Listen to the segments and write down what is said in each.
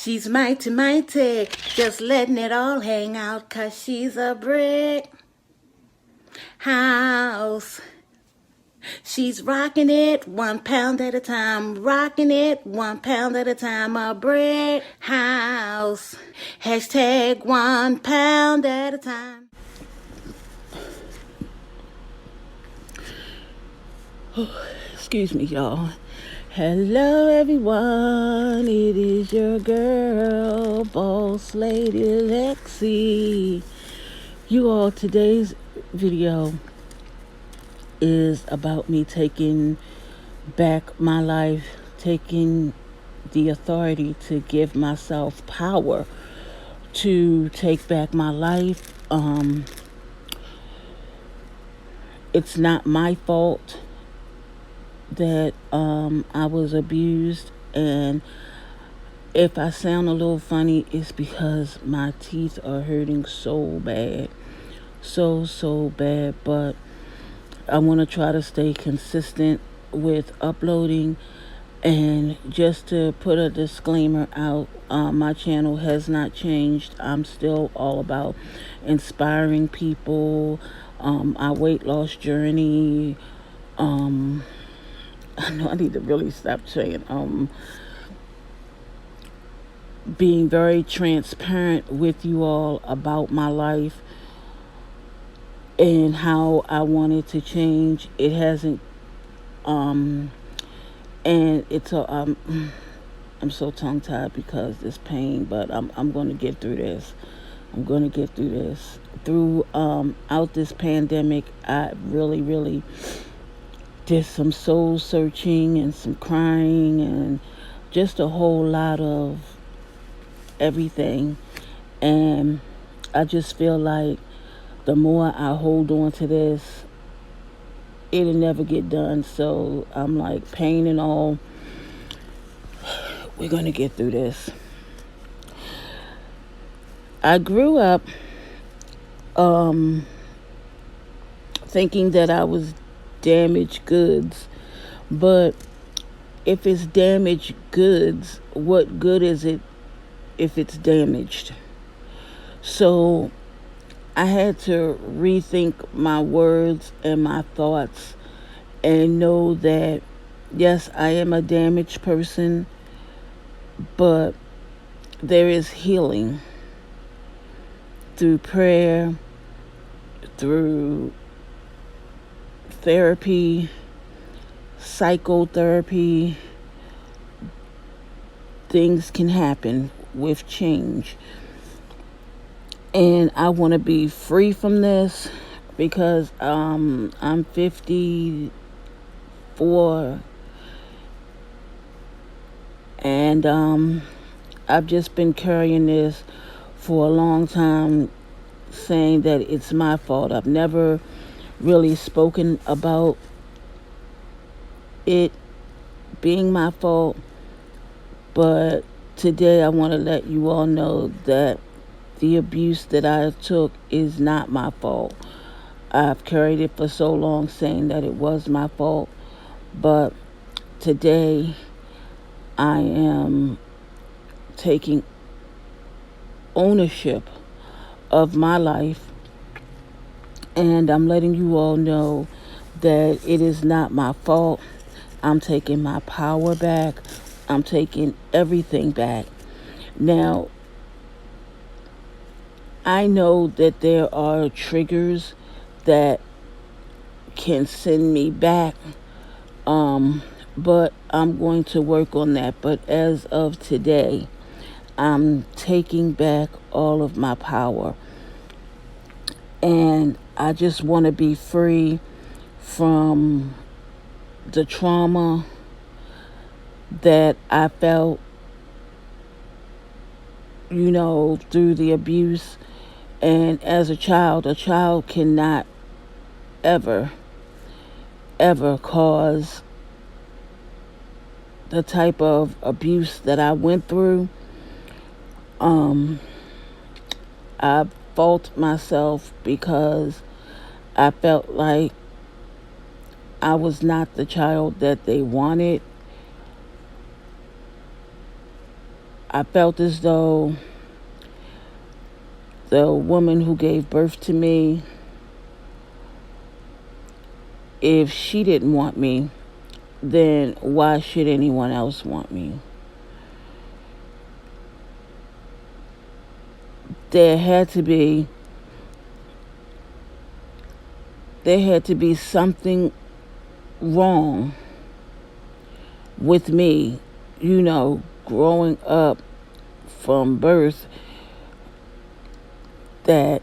She's mighty, mighty, just letting it all hang out 'cause she's a brick house. She's rocking it 1 pound at a time, rocking it 1 pound at a time, a brick house. Hashtag 1 pound at a time. Excuse me, y'all. Hello, everyone. It is your girl, Boss Lady Lexi. You all, today's video is about me taking back my life, taking the authority to give myself power to take back my life. It's not my fault that I was abused, and if I sound a little funny, it's because my teeth are hurting so bad, so bad. But I want to try to stay consistent with uploading. And just to put a disclaimer out, my channel has not changed. I'm still all about inspiring people, our weight loss journey. I know I need to really stop saying, being very transparent with you all about my life and how I wanted to change. It hasn't, and it's a, I'm so tongue tied because this pain, but I'm going to get through this. I'm going to get through this. Throughout this pandemic, I really did some soul searching and some crying and just a whole lot of everything. And I just feel like the more I hold on to this, it'll never get done. So I'm like, pain and all, we're going to get through this. I grew up thinking that I was damaged goods, but if it's damaged goods, what good is it if it's damaged? So I had to rethink my words and my thoughts and know that yes, I am a damaged person, but there is healing through prayer, through therapy, psychotherapy. Things can happen with change. And I want to be free from this because I'm 54 and I've just been carrying this for a long time, saying that it's my fault. I've never really spoken about it being my fault, but today I want to let you all know that the abuse that I took is not my fault. I've carried it for so long saying that it was my fault, but today I am taking ownership of my life, and I'm letting you all know that it is not my fault. I'm taking my power back. I'm taking everything back. Now, I know that there are triggers that can send me back, but I'm going to work on that. But as of today, I'm taking back all of my power. And I just want to be free from the trauma that I felt, through the abuse. And as a child cannot ever cause the type of abuse that I went through. I fault myself because I felt like I was not the child that they wanted. I felt as though the woman who gave birth to me, if she didn't want me, then why should anyone else want me? There had to be something wrong with me, growing up from birth, that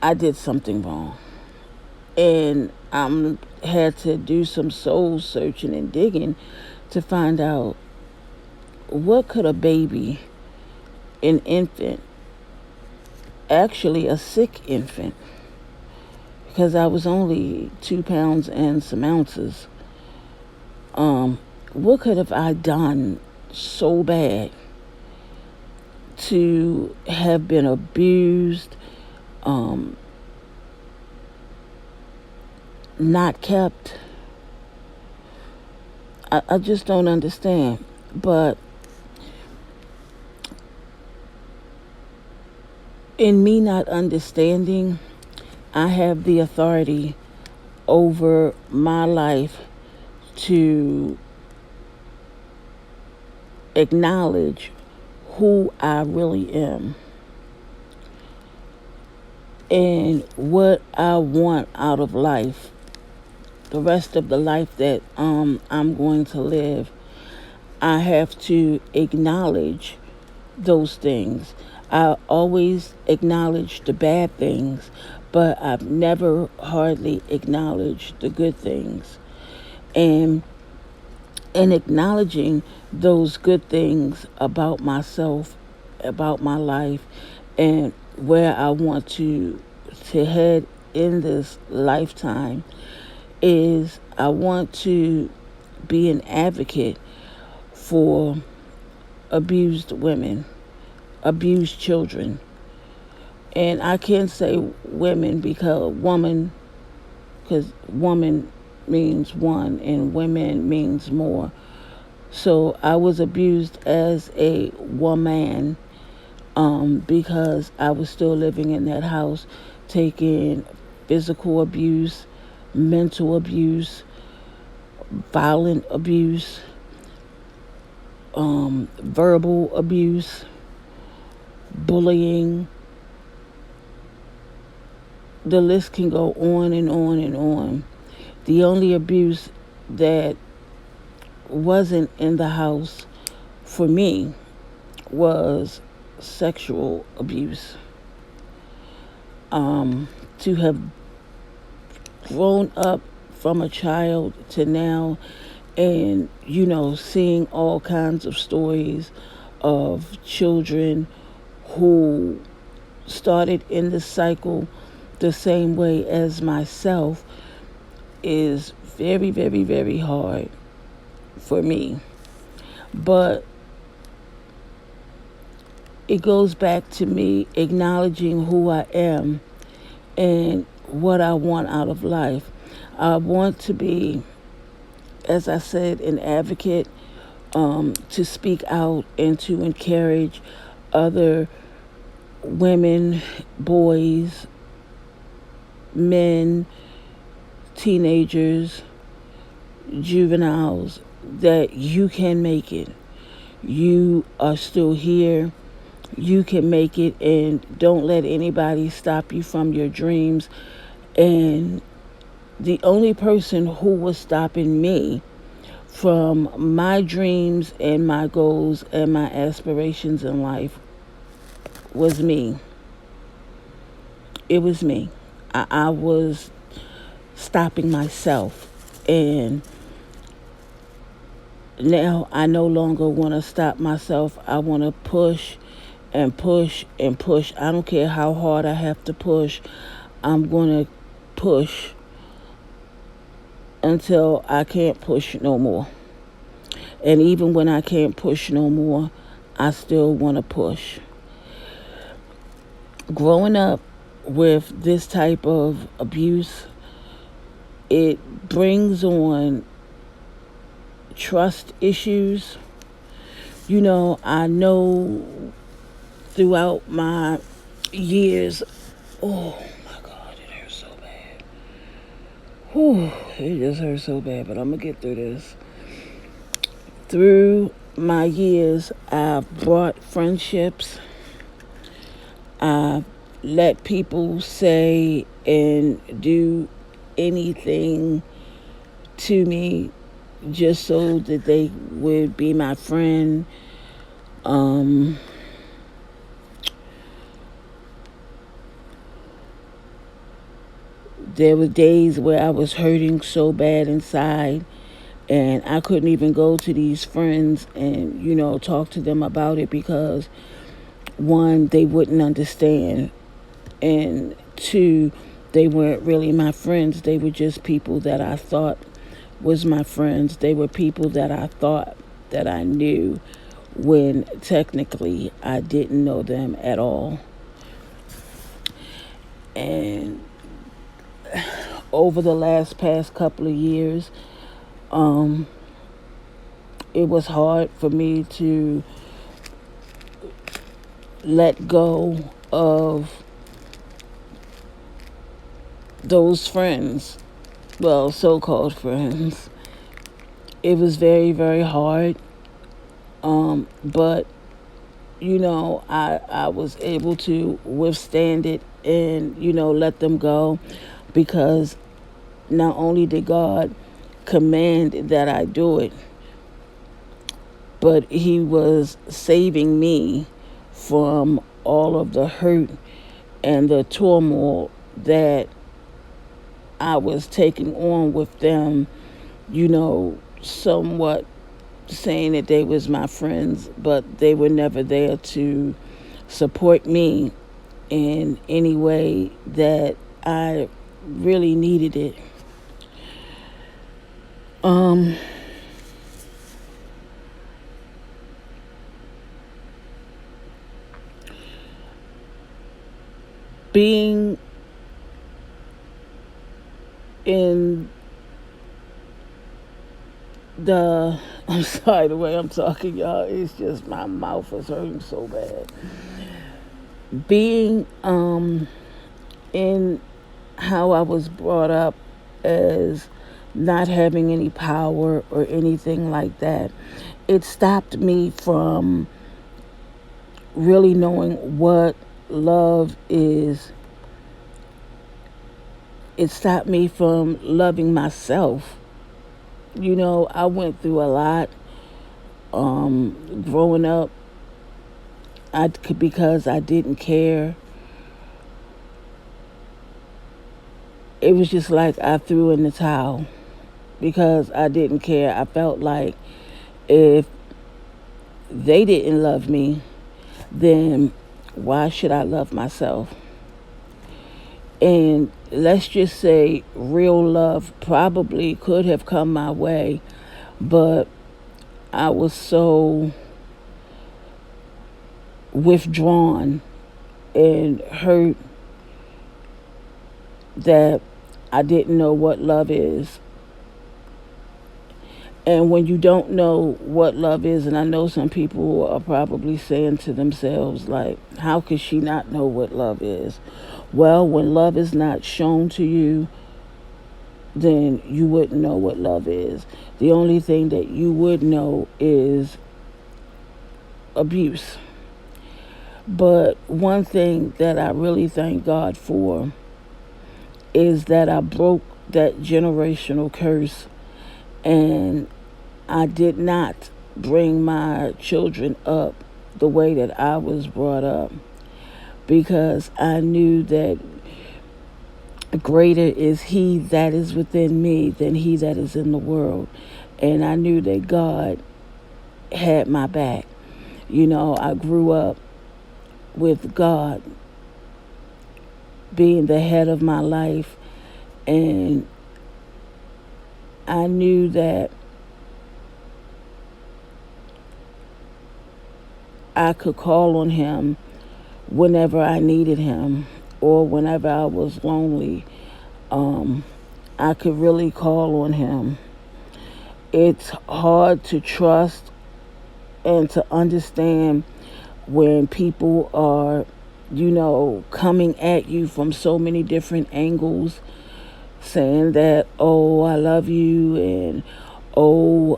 I did something wrong. And I had to do some soul searching and digging to find out, what could a baby, an infant, actually a sick infant, because I was only 2 pounds and some ounces. What could have I done so bad to have been abused, not kept? I just don't understand. But in me not understanding, I have the authority over my life to acknowledge who I really am and what I want out of life, the rest of the life that I'm going to live. I have to acknowledge those things. I always acknowledge the bad things, but I've never hardly acknowledged the good things. And in acknowledging those good things about myself, about my life, and where I want to head in this lifetime, is I want to be an advocate for abused women, abused children. And I can't say women because woman means one and women means more. So I was abused as a woman, because I was still living in that house, taking physical abuse, mental abuse, violent abuse, verbal abuse, bullying. The list can go on and on and on. The only abuse that wasn't in the house for me was sexual abuse. To have grown up from a child to now, and seeing all kinds of stories of children who started in the cycle the same way as myself, is very, very, very hard for me. But it goes back to me acknowledging who I am and what I want out of life. I want to be, as I said, an advocate, to speak out and to encourage other women, boys, men, teenagers, juveniles, that you can make it. You are still here. You can make it, and don't let anybody stop you from your dreams. And the only person who was stopping me from my dreams and my goals and my aspirations in life was me. It was me. I was stopping myself. And now I no longer want to stop myself. I want to push and push and push. I don't care how hard I have to push. I'm going to push until I can't push no more. And even when I can't push no more, I still want to push. Growing up with this type of abuse, it brings on trust issues, I know throughout my years, oh my God, it hurts so bad. Whew, it just hurts so bad, but I'm going to get through this. Through my years, I've brought friendships. I've let people say and do anything to me just so that they would be my friend. Um, there were days where I was hurting so bad inside, and I couldn't even go to these friends and talk to them about it because one, they wouldn't understand, and two, they weren't really my friends. They were just people that I thought was my friends. They were people that I thought that I knew when technically I didn't know them at all. And over the past couple of years, um, it was hard for me to let go of those friends, well, so-called friends. It was very, very hard. But I was able to withstand it and let them go because not only did God command that I do it, but He was saving me from all of the hurt and the turmoil that I was taking on with them, somewhat saying that they was my friends, but they were never there to support me in any way that I really needed it. Um, being in the I'm sorry the way I'm talking, y'all. It's just my mouth is hurting so bad. Being in how I was brought up as not having any power or anything like that, it stopped me from really knowing what love is. It stopped me from loving myself. I went through a lot growing up. Because I didn't care. It was just like I threw in the towel because I didn't care. I felt like if they didn't love me, then why should I love myself? And let's just say real love probably could have come my way, but I was so withdrawn and hurt that I didn't know what love is. And when you don't know what love is, and I know some people are probably saying to themselves, like, how could she not know what love is? Well, when love is not shown to you, then you wouldn't know what love is. The only thing that you would know is abuse. But one thing that I really thank God for is that I broke that generational curse, and I did not bring my children up the way that I was brought up, because I knew that greater is He that is within me than he that is in the world. And I knew that God had my back. I grew up with God being the head of my life, and I knew that I could call on Him whenever I needed Him or whenever I was lonely. I could really call on Him. It's hard to trust and to understand when people are, coming at you from so many different angles, saying that, oh, I love you, and oh,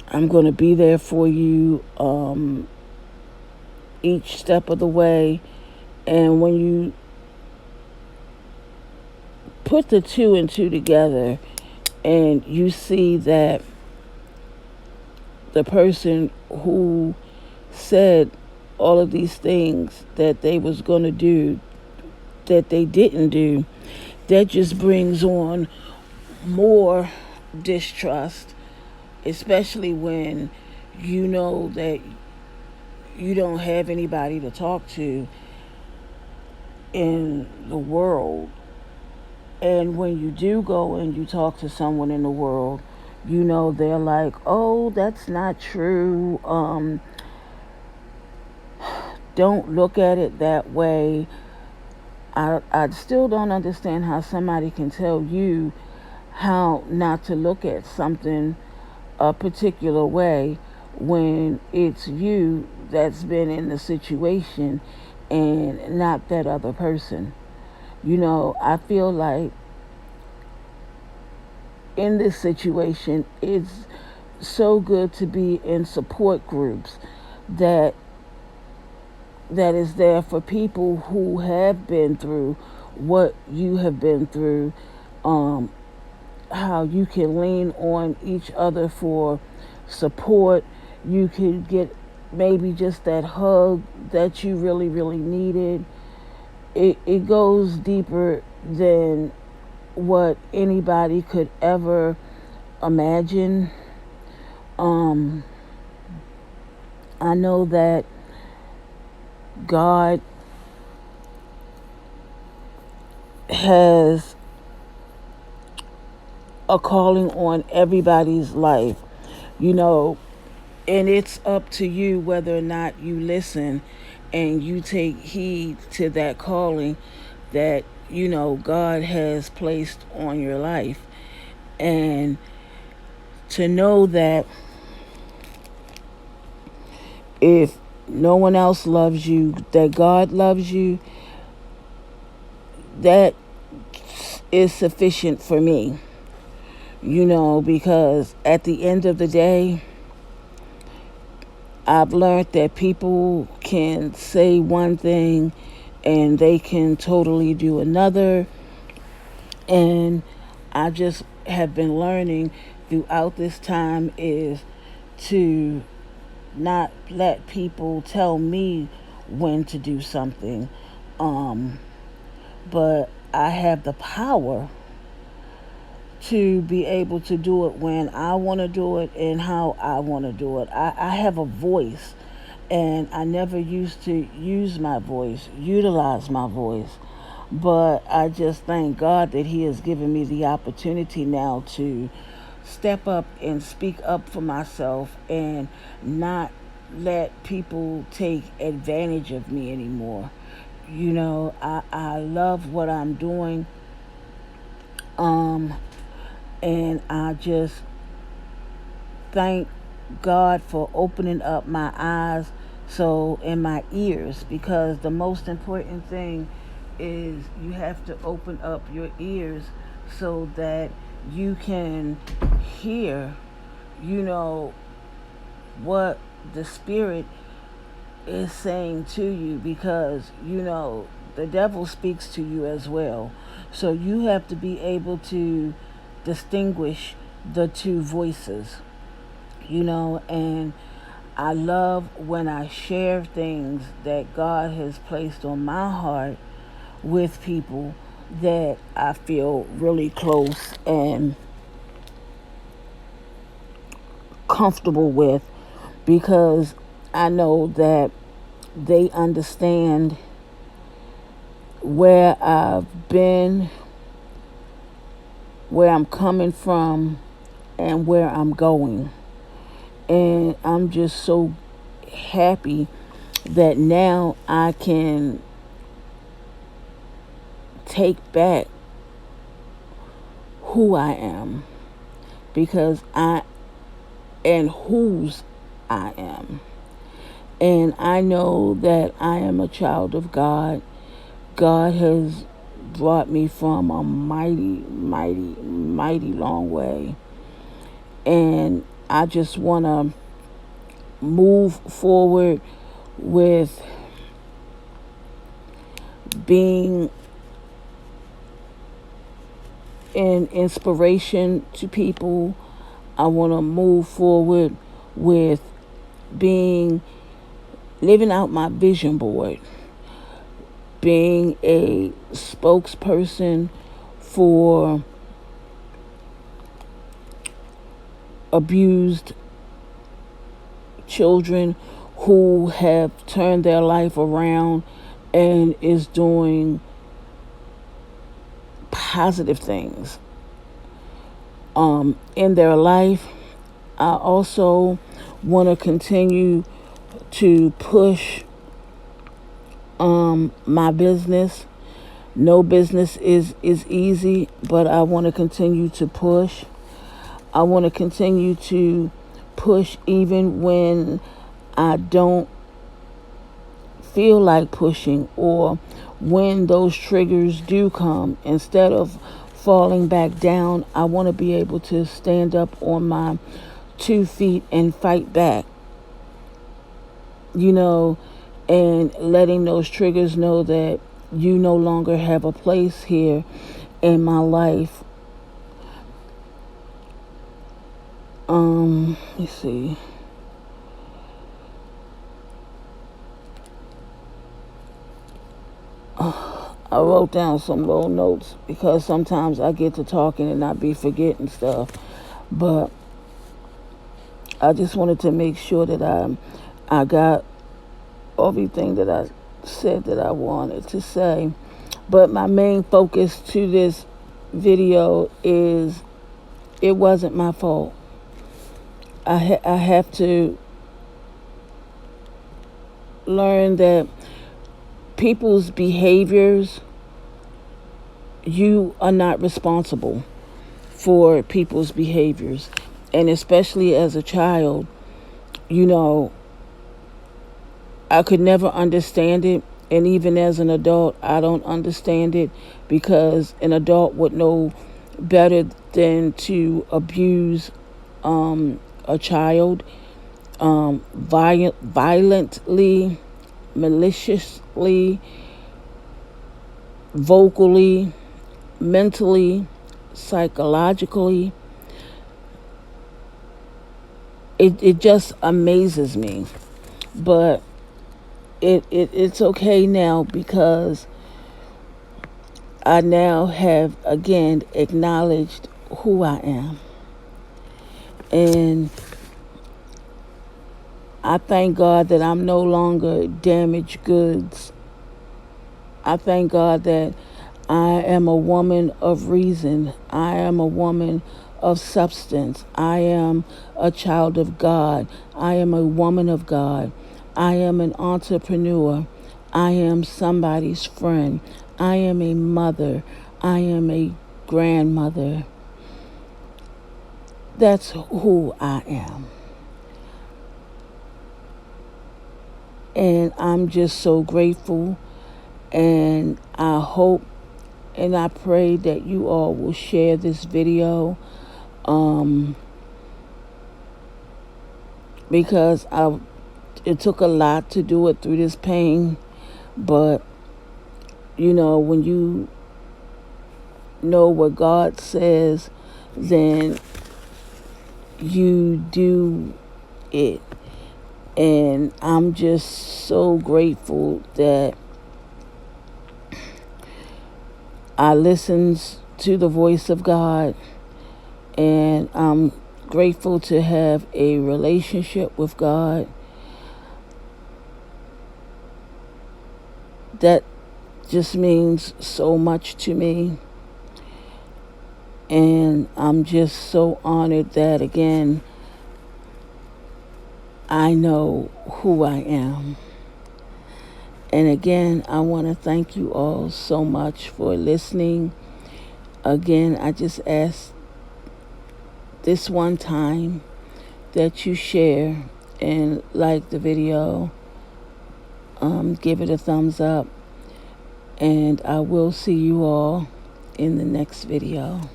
I'm going to be there for you each step of the way. And when you put the two and two together and you see that the person who said all of these things that they was going to do that they didn't do, that just brings on more distrust, especially when you know that you don't have anybody to talk to in the world. And when you do go and you talk to someone in the world, they're like, oh, that's not true. Don't look at it that way. I still don't understand how somebody can tell you how not to look at something a particular way when it's you that's been in the situation and not that other person. I feel like in this situation, it's so good to be in support groups that is there for people who have been through what you have been through. How you can lean on each other for support. You could get maybe just that hug that you really, really needed. It goes deeper than what anybody could ever imagine. I know that God has a calling on everybody's life, you know, and it's up to you whether or not you listen and you take heed to that calling that, God has placed on your life. And to know that if no one else loves you, that God loves you, that is sufficient for me. Because at the end of the day, I've learned that people can say one thing and they can totally do another. And I just have been learning throughout this time is to not let people tell me when to do something. But I have the power to be able to do it when I want to do it and how I want to do it. I have a voice, and I never used to use my voice, utilize my voice. But I just thank God that He has given me the opportunity now to step up and speak up for myself and not let people take advantage of me anymore. I love what I'm doing. Um, and I just thank God for opening up my eyes so and my ears, because the most important thing is you have to open up your ears so that you can hear, you know, what the Spirit is saying to you, because the devil speaks to you as well. So you have to be able to distinguish the two voices, and I love when I share things that God has placed on my heart with people that I feel really close and comfortable with, because I know that they understand where I've been, where I'm coming from, and where I'm going. And I'm just so happy that now I can take back who I am, because and whose I am. And I know that I am a child of God. God has brought me from a mighty, mighty, mighty long way. And I just want to move forward with being an inspiration to people. I want to move forward with being living out my vision board, being a spokesperson for abused children who have turned their life around and is doing positive things in their life. I also want to continue to push my business. No business is easy, but I want to continue to push. I want to continue to push even when I don't feel like pushing, or when those triggers do come. Instead of falling back down, I want to be able to stand up on my 2 feet and fight back, and letting those triggers know that you no longer have a place here in my life. Let me see. I wrote down some little notes because sometimes I get to talking and I be forgetting stuff. But I just wanted to make sure that I got everything that I said that I wanted to say. But my main focus to this video is it wasn't my fault. I have to learn that people's behaviors, you are not responsible for people's behaviors. And especially as a child, I could never understand it. And even as an adult, I don't understand it, because an adult would know better than to abuse a child violently, maliciously, vocally, mentally, psychologically. It just amazes me. But it's okay now, because I now have again acknowledged who I am. And I thank God that I'm no longer damaged goods. I thank God that I am a woman of reason. I am a woman of substance. I am a child of God. I am a woman of God. I am an entrepreneur. I am somebody's friend. I am a mother. I am a grandmother. That's who I am. And I'm just so grateful. And I hope and I pray that you all will share this video. Because it took a lot to do it through this pain. But, when you know what God says, then you do it. And I'm just so grateful that I listened to the voice of God, and I'm grateful to have a relationship with God. That just means so much to me. And I'm just so honored that, again, I know who I am. And again, I want to thank you all so much for listening. Again, I just ask this one time that you share and like the video. Give it a thumbs up. And I will see you all in the next video.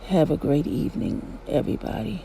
Have a great evening, everybody.